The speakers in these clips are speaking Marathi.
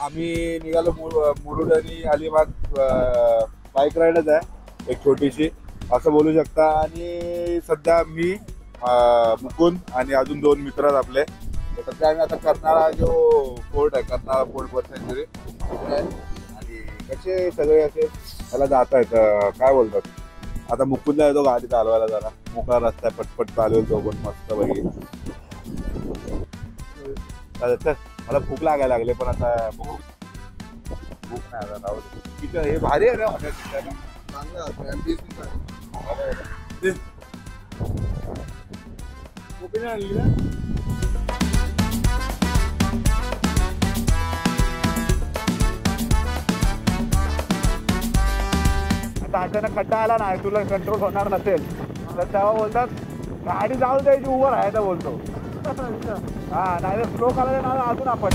आम्ही निघालो मुरुड आणि अलिबाग बाईक राईडच आहे एक छोटीशी असं बोलू शकता। आणि सध्या मी मुकुंद आणि अजून 2 मित्र आहेत आपले। सध्या आम्ही आता करणारा जो फोर्ट आहे करणारा फोर्ट बर्ड सँच्युरी आणि कसे सगळे असे त्याला जात आहेत काय बोलतात। आता मुकुंदला येतो गाडी चालवायला जरा मोकळा रस्ता आहे पटपट चालवेल तो पण मस्त पैकी। मला भूक लागायला लागले पण आता भूक नाही आता राहू दे। हे भारी आहे ना हॉटेल चांगलं आणली ना आता अचानक खड्डा आला नाही तुला कंट्रोल होणार नसेल तर तेव्हा बोलतात गाडी जाऊ द्यायची उभं राहायचं बोलतो। हा नाही तर स्लो करायला ना अजून आपण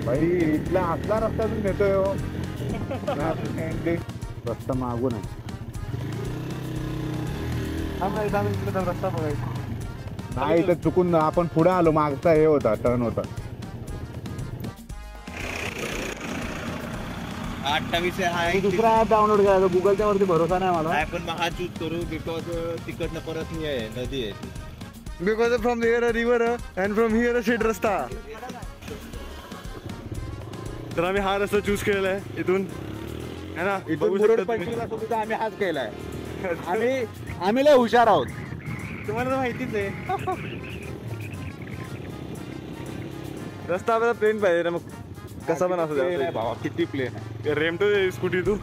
भाई इथला असला रस्त्यातून नेतोय रस्ता मागून आहे रस्ता बघायचा नाही तर चुकून आपण पुढे आलो मागचा हे होता टर्न होता। 28 आहे दुसरा ऍप डाउनलोड करायचा गुगलच्या वरती भरोसा नाही मला पण हा चूज करू बिकॉज तिकडनं परत नाही आहे नदी आहे because from here a river and from here a straight रस्ता। तर आम्ही हा रस्ता चूज केलेला आहे इथून है ना आम्ही हाच केलाय आम्ही लय हुशार आहोत तुम्हाला तर माहितीच आहे। रस्ता आपल्याला प्लेन पाहिजे ना मग कसा पण असं भावा किती प्लेन आहे रेमटो स्कूटी तू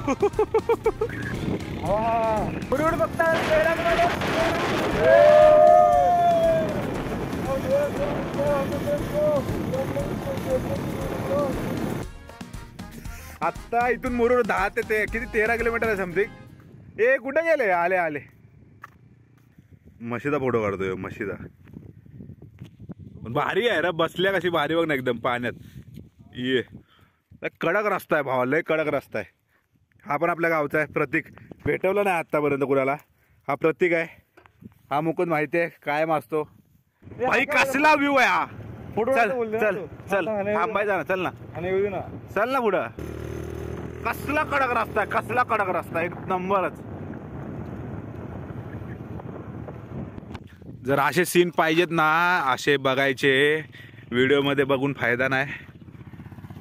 आता इथून मुरुड 10 ते किती 13 किलोमीटर आहे समथिंग। ए कुठे गेले आले आले म्हशीचा फोटो काढतोय म्हशीचा भारी आहे रे बसल्या कशी भारी बघ ना एकदम पाण्यात ये कडक रस्ता आहे भावा लय कडक रस्ता आहे। हा पण आपल्या गावचा आहे प्रतीक भेटवलं नाही आतापर्यंत कुणाला हा प्रतीक आहे हा मुकुंद माहिती आहे काय मासतो भाई कसला व्ह्यू आहे हा चल चल चल थांबायचा ना चल ना चल ना पुढं कसला कडक रस्ता आहे कसला कडक रस्ता एक नंबरच। जर असे सीन पाहिजेत ना असे बघायचे व्हिडिओमध्ये बघून फायदा नाही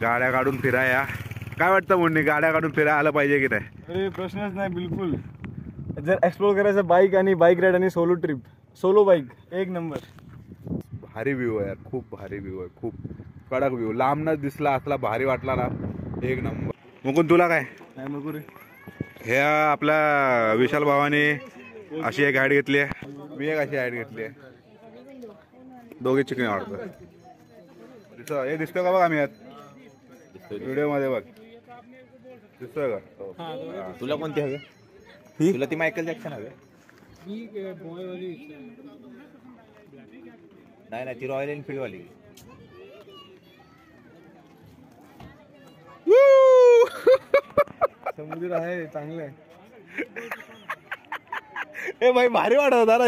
गाड्या काढून फिराया काय वाटतं मुन्नी गाड्या काढून फिरायला आलं पाहिजे की नाही? अरे प्रश्नच नाही बिलकुल जर एक्सप्लोर करायचं बाईक आणि बाईक राईड आणि सोलो ट्रिप सोलो बाईक एक नंबर भारी व्ह्यू आहे यार खूप भारी व्ह्यू आहे खूप कडक व्ह्यू लांबनच दिसला असला भारी वाटला ना एक नंबर। मुकुंद तुला काय हे आपल्या विशाल भावाने अशी एक गाडी घेतली आहे मी एक अशी गाडी घेतली आहे दोघे चिकणी आवडतं हे दिसतोय का बघ आम्ही व्हिडिओ मध्ये बघ दिसतोय का तुला कोणती हवे तुला ती मायकल जॅक्सन हवे नाही नाही ती रॉयल एनफील्ड वाली समुद्र आहे चांगलं आहे ए भाई भारी वाटत ना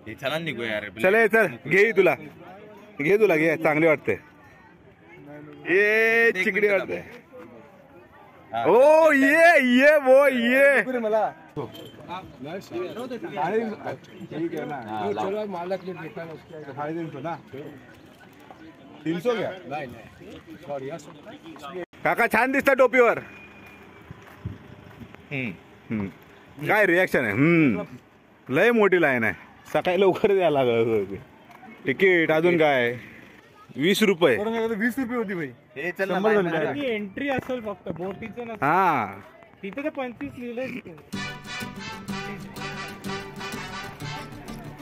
हे चला निघू यार चल चल घे तुला घे चांगली वाटते ये चिकडी वाटते ओ ये वो ये मला ना 300 घ्या काका छान दिसता टोपीवर काय रिॲक्शन आहे लय मोठी लाईन आहे सकाळी लवकर द्यायला लागलं तिकीट अजून काय 20 रुपये 20 रुपये होती भाई हे चल एंट्री असेल फक्त बोटीचं हा तिथे तर 25 लिहिलंय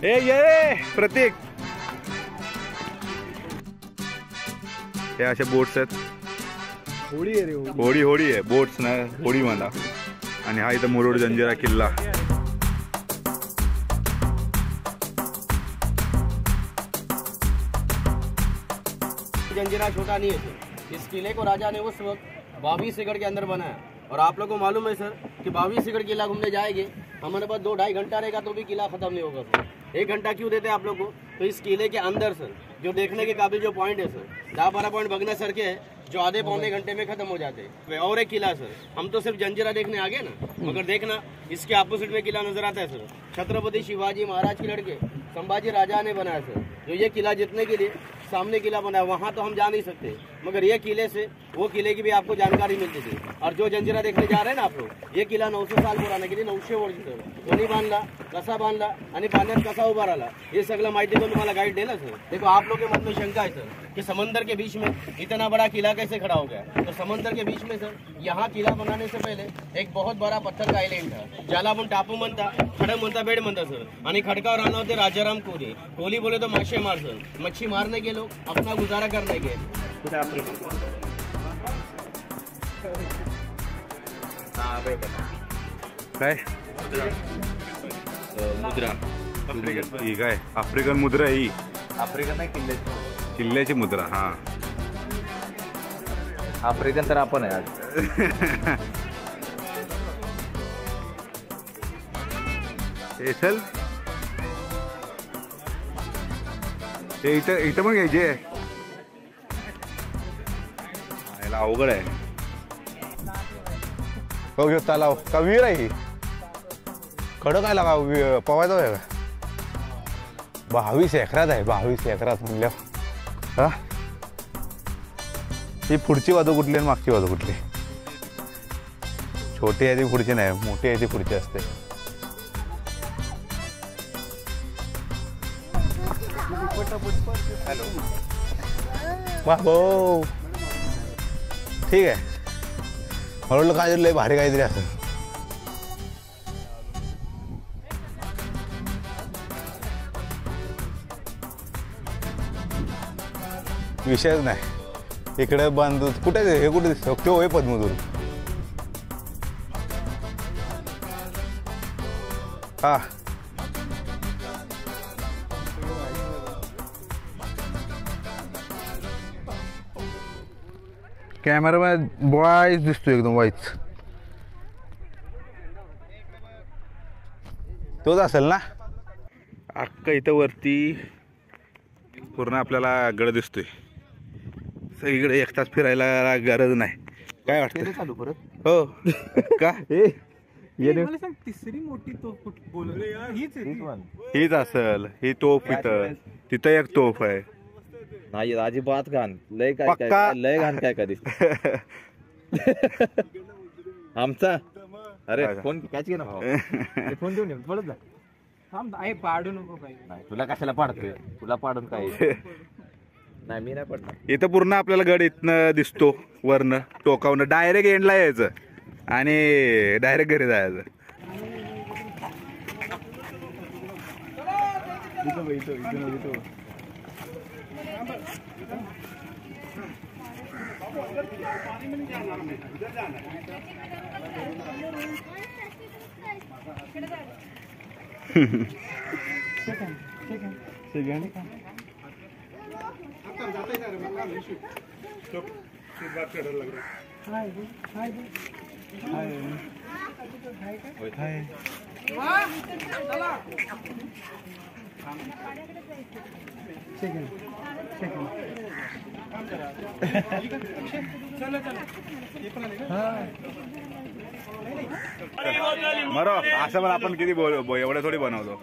ए ये प्रतीक हे अशा बोट्स आहेत होडी आहे रे होडी आहे बोट्स ना होडी म्हणा आणि हा इथं मुरुड जंजिरा किल्ला जंजीरा छोटा नहीं है इस किले को राजा ने उस वक्त 22 एकड़ के अंदर बनाया और आप लोगों को मालूम है सर कि 22 एकड़ किला घूमने जाएंगे हमारे पास 2-2.5 घंटा रहेगा तो भी किला खत्म नहीं होगा सर। 1 घंटा क्यों देते हैं आप लोग को? तो इस किले के अंदर सर जो देखने के काबिल जो पॉइंट है सर, 10-12 पॉइंट बघण्यासारखे है जो आधे पौने घंटे में खत्म हो जाते हैं। और एक किला सर, हम तो सिर्फ जंजीरा देखने आ गए ना, मगर देखना इसके अपोजिट में किला नजर आता है सर, छत्रपति शिवाजी महाराज के लड़के संभाजी राजा ने बनाया सर। जो ये किला जीतने के लिए सामने किला बनाया, वहाँ तो हम जा नहीं सकते, मगर ये किले से वो किले की भी आपको जानकारी मिलती थी। और जो जंजीरा देखने जा रहे हैं ना आप लोग, ये किला 900 साल पुराणा, किती 900 वर्ष सर. कोणी बांधला, कसा बांधला आणि पाण्यात कसा उभा राहिला, हे सगळं माहिती तो तुम्हाला गाइड देना सर. देखो आप लोग के मन में शंका है सर कि समंदर के बीच में इतना बड़ा किला कैसे खड़ा हो गया. तो समंदर के बीच में सर यहाँ किला बनाने से पहले एक बहुत बड़ा पत्थर का आइलैंड था, ज्याला आपण टापू म्हणता, खडक म्हणता, बेड म्हणता सर. आणि खडकावर राहणार होते राजाराम कोहली. कोहली बोले तो मासे मार सर. मच्छी मारने के लोग अपना गुजारा करने के. काय मुद्रा ही काय आफ्रिकन मुद्रा ही आफ्रिकन नाही, किल्ल्याची किल्ल्याची मुद्रा. हा आफ्रिकन तर आपण आहे आज. हे चल ते इथं पण घ्यायचे. याला अवघड आहे. हो घेऊ तलाव का विहीर आहे ही? खडक आहे लागा पवायचं आहे का? 22 एकरात आहे. 22 एकरात म्हणल्या हा. ही पुढची बाजू कुठली आणि मागची बाजू कुठली? छोटी आहे ती पुढची नाही, मोठी आहे ती पुढची असते. भाऊ ठीक आहे. म्हणलं काय लय भारी काहीतरी असं. विषयच नाही. इकडे बंद कुठे हे कुठे दिसतो तो होय पद्मदूर. हा कॅमेरामॅन वाईच दिसतो एकदम वाईच. तोच असेल ना. अख्खा इथं वरती पूर्ण आपल्याला गड दिसतोय. सगळीकडे एक तास फिरायला गरज नाही. काय वाटतं चालू परत. हो का? तिसरी मोठी तोफ हीच असेल. ही तोफ इथं, तिथं एक तोफ आहे. नाही अजिबात घाण. लय काय पक्का. काय लय घाण काय कधी आमचा. अरे फोन कॅच घे ना भाऊ. फोन देऊन पडत जा. थांब आहे पाडू नको काही. नाही तुला कशाला पाडतोय, तुला पाडून काय. नाही मी नाही पडणार. इथं पूर्ण आपल्याला गड इथनं दिसतो वरनं टोकावनं. डायरेक्ट एंडला यायचं आणि डायरेक्ट घरी जायचं. मरो असं पण आपण किती एवढं थोडी बनवतो.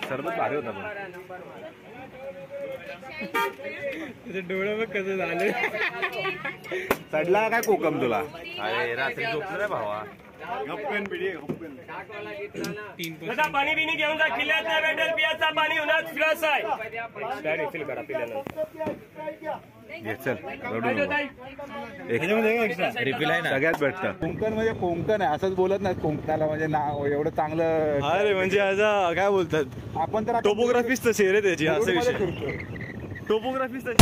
सरबत भारी होता पण. डोळं बघ कसं झालं. चढला काय कोकम तुला? अरे रात्री झोपलं नाही भावा. पाणी बिनी घेऊन जा. किल्ल्यात नाही भेटेल पियाचा पाणी उन्हात फिरस आहे. चल रिफिल आहे ना. सगळ्यात भेटतं. कोकण म्हणजे कोकण आहे असंच बोलत नाही. कोकणाला म्हणजे नाव एवढं चांगलं. अरे म्हणजे असं काय बोलतात आपण तर टोपोग्राफीच तशी आहे रे त्याची. असा विषय टोपोग्राफीच तशी.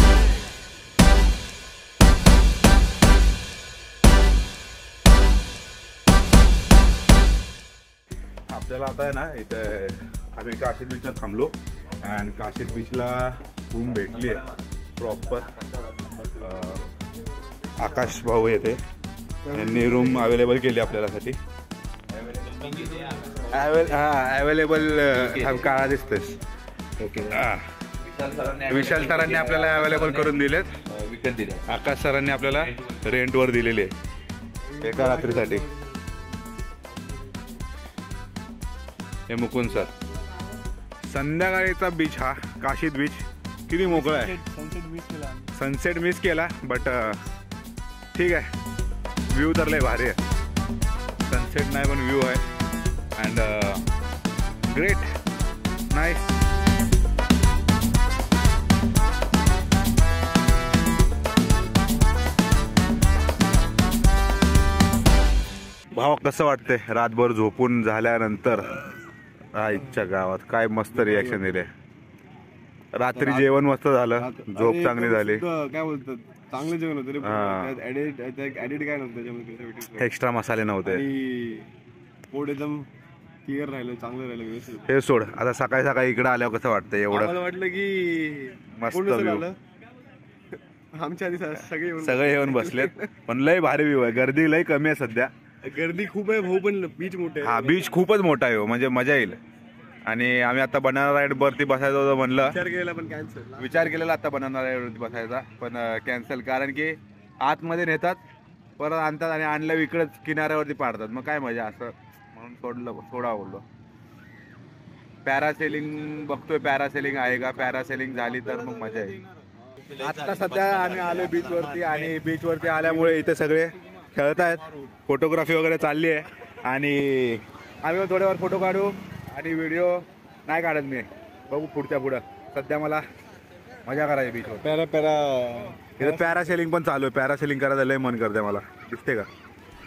आपल्याला आता आहे ना इथं आम्ही काशीद बीचला थांबलो आणि काशीद बीचला रूम भेटली आहे प्रॉपर. आकाश भाऊ येते यांनी रूम अवेलेबल केली आपल्यासाठी. अवेलेबल काळा दिसतोस. ओके. विशाल सरांनी आपल्याला अवेलेबल करून दिलेत. विकत दिले. आकाश सरांनी आपल्याला रेंटवर दिलेले एका रात्रीसाठी. हे मुकुंद सर. संध्याकाळीचा बीच हा काशीद बीच किती मोकळा आहे. सनसेट मिस केला बट ठीक आहे. व्ह्यू तर लय भारी आहे. सनसेट नाही पण व्ह्यू आहे. And great nice. भाव कसं वाटतंय रातभर झोपून झाल्यानंतर. आईच्या गावात काय मस्त रिॲक्शन दिले. रात्री जेवण मस्त झालं, झोप चांगली झाली. काय बोलतात चांगलं जेवण होतं. एडिट काय नव्हतं त्याच्यामध्ये. एक्स्ट्रा मसाले नव्हते. पोट एकदम क्लिअर राहिलं, चांगलं राहिलं व्यवस्थित. हे सोड आता सकाळी सकाळी इकडे आल्यावर कसं वाटतं एवढं. मला वाटलं की मस्त पूर्ण view. झालं. आमच्या आधी सगळे येऊन बसलेत पण लय भारी व्ह्यू आहे. गर्दी लय कमी आहे सध्या. गर्दी खूप आहे भाऊ पण बीच मोठे हा बीच खूपच मोठा आहे हो, म्हणजे मजा येईल. आणि आम्ही आता बनाना राईड वरती बसायचं होतं म्हणलं. विचार केलेला आता बनाना राईड वरती बसायचा पण कॅन्सल. कारण की आतमध्ये नेतात परत आणतात आणि आणलं इकडंच किनाऱ्यावरती पाडतात. मग काय मजा असं म्हणून सोडा बोललो. पॅरासेलिंग बघतोय. पॅरासेलिंग आहे का. पॅरासेलिंग झाली तर मग मजा येईल. आता सध्या आम्ही आलो बीच वरती आणि बीच वरती आल्यामुळे इथे सगळे खेळत आहेत. फोटोग्राफी वगैरे चालली आहे आणि आम्ही थोड्यावर फोटो काढू आणि व्हिडिओ नाही काढत मी. बघू पुढं. सध्या मला मजा करायची बीचवर. इथं पॅरासेलिंग पण चालू आहे. पॅरासेलिंग करायचं लय मन करते मला. दिसते का.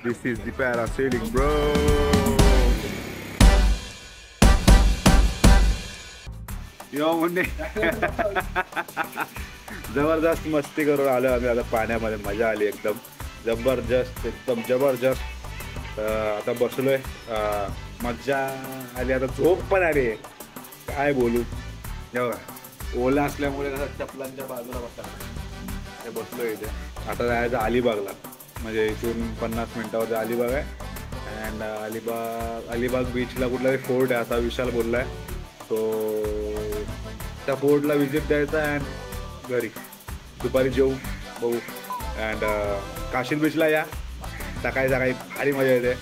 दिस इज दी पॅरासेलिंग ब्रो. यो मुन्ने जबरदस्त मस्ती करून आलो आम्ही आता पाण्यामध्ये. मजा आली एकदम जबरदस्त. एकदम जबरदस्त. आता बसलोय. मजा आली. आता झोप पण आली. काय बोलू. ओला असल्यामुळे चपलांच्या बाजूला बसलोय इथे. आता जायचं अलिबागला. म्हणजे इथून 50 मिनिटावर अलिबाग आहे. अँड अलिबाग बीचला कुठला तरी फोर्ट आहे असा विशाल बोललाय. सो त्या फोर्टला व्हिजिट द्यायचा अँड घरी दुपारी जेऊ बघू. अँड काशीद बीचला या. सकाळी भारी मजा येते.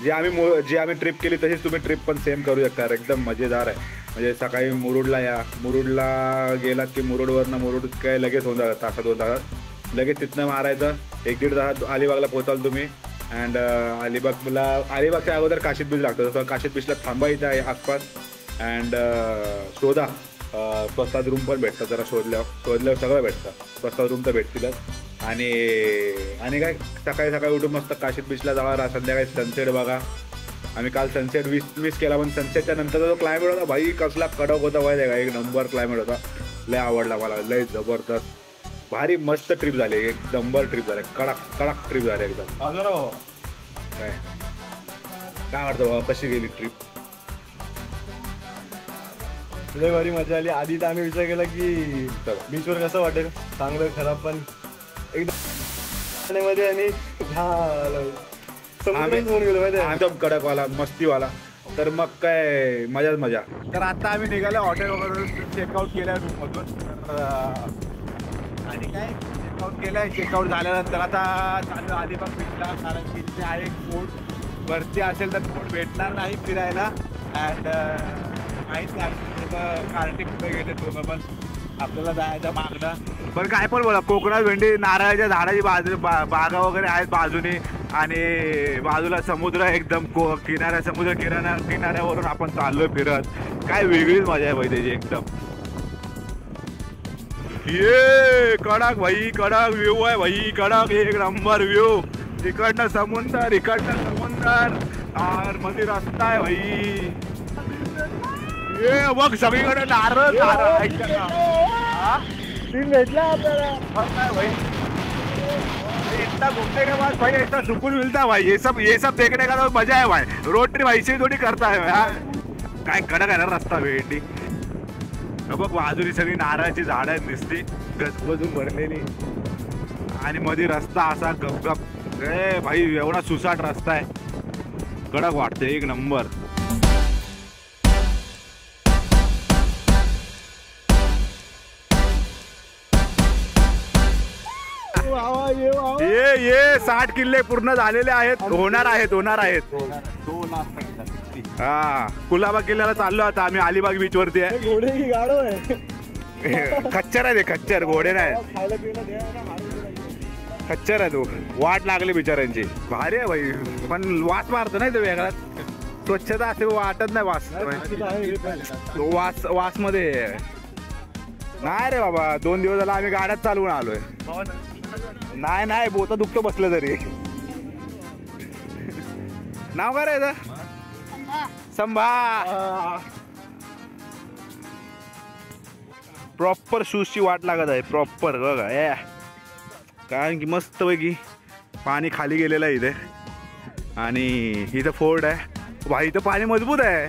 जी आम्ही ट्रिप केली तशीच तुम्ही ट्रिप पण सेम करू शकता. एकदम मजेदार आहे. म्हणजे सकाळी मुरुडला या. मुरुडला गेलात की मुरुड काय लगेच होऊन जातात. तासात 2 तासात लगेच तिथनं मारायचं. 1-1.5 तासात अलिबागला पोहोचाल तुम्ही. अँड अलिबागच्या अगोदर काशीद बीच लागतं. तसं काशीद बीचला थांबायचं आहे आसपास. अँड शोधा. स्वस्तात रूम पण भेटतात. जरा शोधल्यावर सगळं भेटतं. स्वस्तात रूम तर भेटतीलच. आणि काय सकाळी उठून मस्त काशीद बीचला जावा. संध्याकाळी सनसेट बघा. आम्ही काल सनसेट मिस केला पण सनसेटच्या नंतरचा जो क्लायमेट होता भाई कसला कडक होता माहिती आहे का. एक नंबर क्लायमेट होता. लय आवडला मला. लय जबरदस्त भारी मस्त ट्रिप झाली. एक नंबर ट्रिप झाली. कडक ट्रिप झाली एकदम. काय वाटतं बाबा कशी गेली ट्रिप. लय भारी मजा आली. आधी तर आम्ही विचार केला की बीचवर कसं वाटेल. चांगलं खराब पण एकदम मध्ये आणि एकदम कडकवाला मस्तीवाला. तर मग काय मजाच मजा. तर आता आम्ही निघालो हॉटेल वगैरे चेकआउट केल्या रूममधून. आणि काय चेकआउट झाल्यानंतर आता चालू अलिबाग बीचला. कारण की तिथे आहे एक बोट. वरती असेल तर बोट भेटणार नाही फिरायला. अँड माहीत नाही कार्टिक कुठे गेले दोघं पण. आपल्याला जायचं मागणं पण काय पण बोला. कोकणात भेंडी नारळाच्या झाडाची बागा वगैरे आहेत बाजूने. आणि बाजूला समुद्र एकदम समुद्र किनाऱ्यावरून आपण चाललोय फिरत. काय वेगळीच मजा आहे भाई त्याची एकदम. ये कडक भाई कडक व्ह्यू आहे भाई. कडक एक नंबर व्ह्यू. इकडनं समुद्र और मध्ये रस्ता आहे भाई. ये बघ सगळीकडे नारळ भेटला आपल्याला. इतना घूमने के बाद भाई इतना सुकून मिलता है भाई. ये सब देखने का तो मजा है भाई. रोड ट्रिप ऐसे थोड़ी करता है भाई. काय कडक आहे ना रस्ता भेंडी. बघ बाजूनी सगळी नारळाची झाडं दिसती गजबजून भरलेली. आणि मध्ये रस्ता असा गपगप ए भाई एवढा सुसाट रस्ता आहे, कडक वाटते, एक नंबर. ये 60 किल्ले पूर्ण झालेले आहेत, होणार आहेत. हा कुलाबा किल्ल्याला चाललो आता आम्ही. अलिबाग बीच वरती आहे. घोडे की गाडो आहे. खच्चर आहे ते, खच्चर, घोडे नाही. खायला पियला द्या ना, खच्चर आहे तो. वाट लागली बिचाऱ्यांची. भारी आहे भाई, पण वास मारतो नाही तो वेगळाच. स्वच्छता असे वाटत नाही वास. तो वास मध्ये नाही रे बाबा. 2 दिवस झाला आम्ही गाड्यात चालवून आलोय. नाही बोता दुखतो बसलं तरी. नाव काय रे याचं? संभा. प्रॉपर शूजची वाट लागत आहे, प्रॉपर बघा. कारण की मस्त पैकी पाणी खाली गेलेलं आहे इथे. आणि इथं फोर्ट आहे भाई. इथं पाणी मजबूत आहे.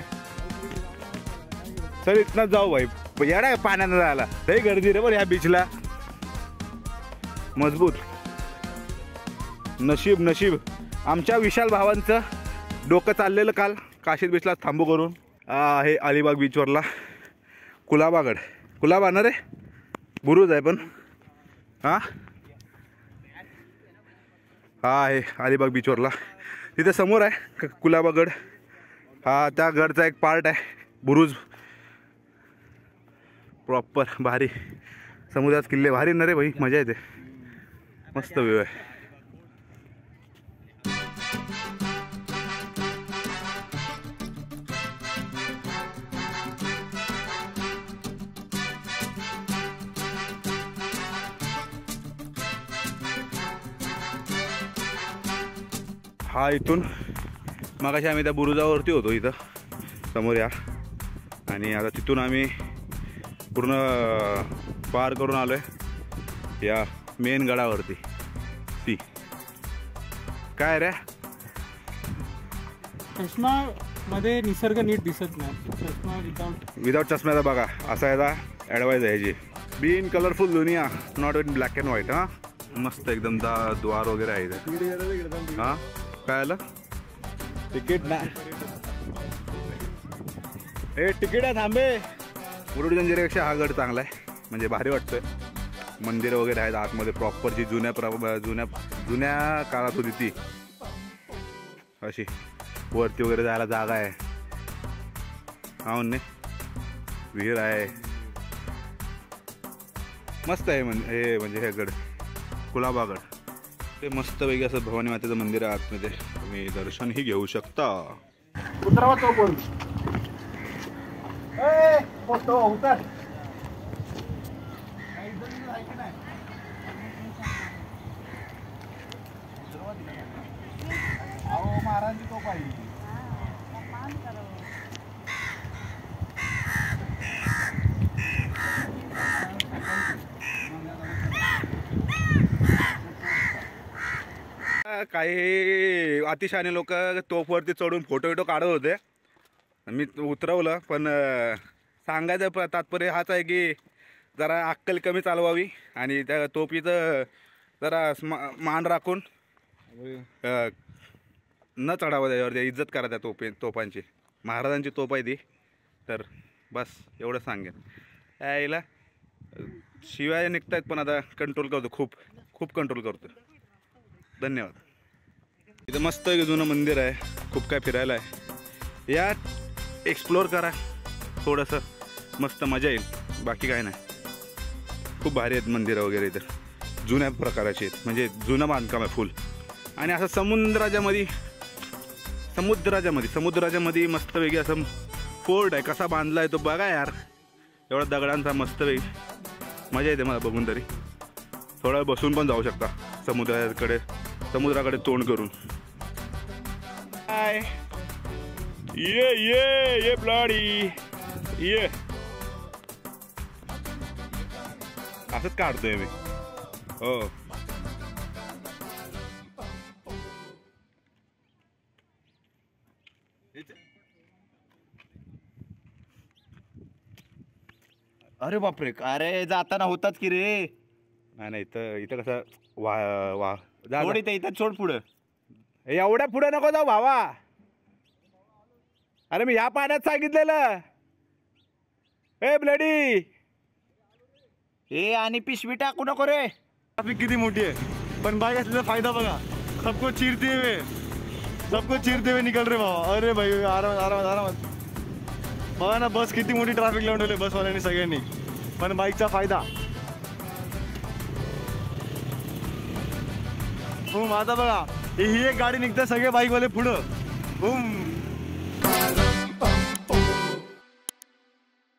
चल इथनंच जाऊ भाई. येडा आहे पाण्यानं जायला. लई गर्दी रे बरं ह्या बीचला. मजबूत. नशीब आमच्या विशाल भावांचं डोकं चाललेलं काल काशीद बीचला थांबू करून. हे अलिबाग बीचवरला कुलाबा ना रे, बुरुज आहे पण. हा आहे अलिबाग बीचवरला. तिथे समोर आहे कुलाबागड. हा त्या गडचा एक पार्ट आहे, बुरुज. प्रॉपर भारी. समुद्रात किल्ले भारी ना रे भाई, मजा येते. मस्त व्ह्यू आहे. हा इथून मगाशी आम्ही त्या बुरुजावरती होतो इथं समोर या. आणि आता तिथून आम्ही पूर्ण पार करून आलो आहे या मेन गडावरती. ती काय रे, चष्मा मध्ये निसर्ग नीट दिसत नाही. चष्मा विदाउट चष्म्याचा बघा असा याचा ॲडवाईज आहे ह्याची. बी इन कलरफुल दुनिया, not in black and white. हां मस्त एकदम द्वार वगैरे आहे इथे. हां काय आलं तिकीट ना. हे तिकीट आहे थांबे. मुरुड जंजिऱ्यापेक्षा हा गड चांगला आहे, म्हणजे भारी वाटतोय. मंदिरं वगैरे आहेत आतमध्ये प्रॉपर. जी जुन्या काळात होती ती अशी. वरती वगैरे जायला जागा आहे. हा म्हणणे विहीर आहे. मस्त आहे म्हणजे हे गड कुलाबागड. ते मस्त वेगळं असं भवानी मातेचं मंदिर आहे आतमध्ये. तुम्ही दर्शनही घेऊ शकता. उतरावा तो बोल. उतर. महाराज तो पाहिजे. काही अतिशहाणे लोक तोफवरती चढून फोटो काढत होते. मी उतरवलं, पण सांगायचं तात्पर्य हाच आहे की जरा अक्कल कमी चालवावी आणि त्या तोफीचं जरा मान राखून न चढावं त्याच्यावरती. इज्जत करा त्या तोफांची. महाराजांची तोफ आहे ती. तर बस एवढं सांगेन. यायला शिवाय निघतायत पण आता कंट्रोल करतो. खूप कंट्रोल करतो. धन्यवाद. इथं मस्त एक जुनं मंदिर आहे. खूप काय फिरायला आहे. या एक्सप्लोअर करा थोडंसं, मस्त मजा येईल. बाकी काय नाही. खूप भारी आहेत मंदिरं वगैरे इथं. जुन्या प्रकाराची आहेत, म्हणजे जुनं बांधकाम आहे फुल. आणि असं समुद्राच्या मध्ये मस्त वेगळी असं फोर्ट आहे. कसा बांधला आहे तो बघा यार. एवढा दगडांचा मस्त वेगळी मजा येते मला बघून तरी. थोडा बसून पण जाऊ शकता समुद्राकडे तोंड करून. हाय ये ब्लडी ये. असंच काढतोय मी. हो अरे बापरे, अरे जाताना होतात की रे. नाही इथं कसं जा. थोडी ते इथं सोड पुढं. एवढ्या पुढे नको जाऊ भावा. अरे मी या पाण्यात सांगितलेलं. ए ब्लडी ए आणि पिशवी टाकू नको रे. ट्रॅफिक किती मोठी आहे पण बाईक असलेला फायदा बघा. सबको चीरते हुए निकल रे भावा. अरे भाई आरामात आरामात आरामात. बघा ना बस किती मोठी ट्रॅफिक लावून ठेवली बसवाल्यांनी सगळ्यांनी. पण बाईकचा फायदा. आता बघा ही एक गाडी निघते सगळे बाईकवाले पुढं.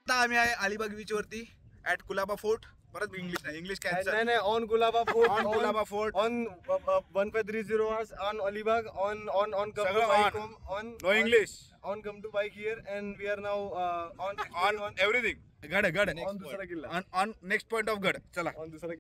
आता आम्ही आहे अलिबाग बीच वरती ऍट कुलाबा फोर्ट. परत इंग्लिश नाही, इंग्लिश कॅन्सल. नाही on Gulaba fort. On Colaba fort. On 1530 hours on Alibag on सगळं on. No English. on come to bike here and we are now on everything. गड on दूसरा किल्ला. ऑन नेक्स्ट पॉइंट ऑफ गड. चला on दूसरा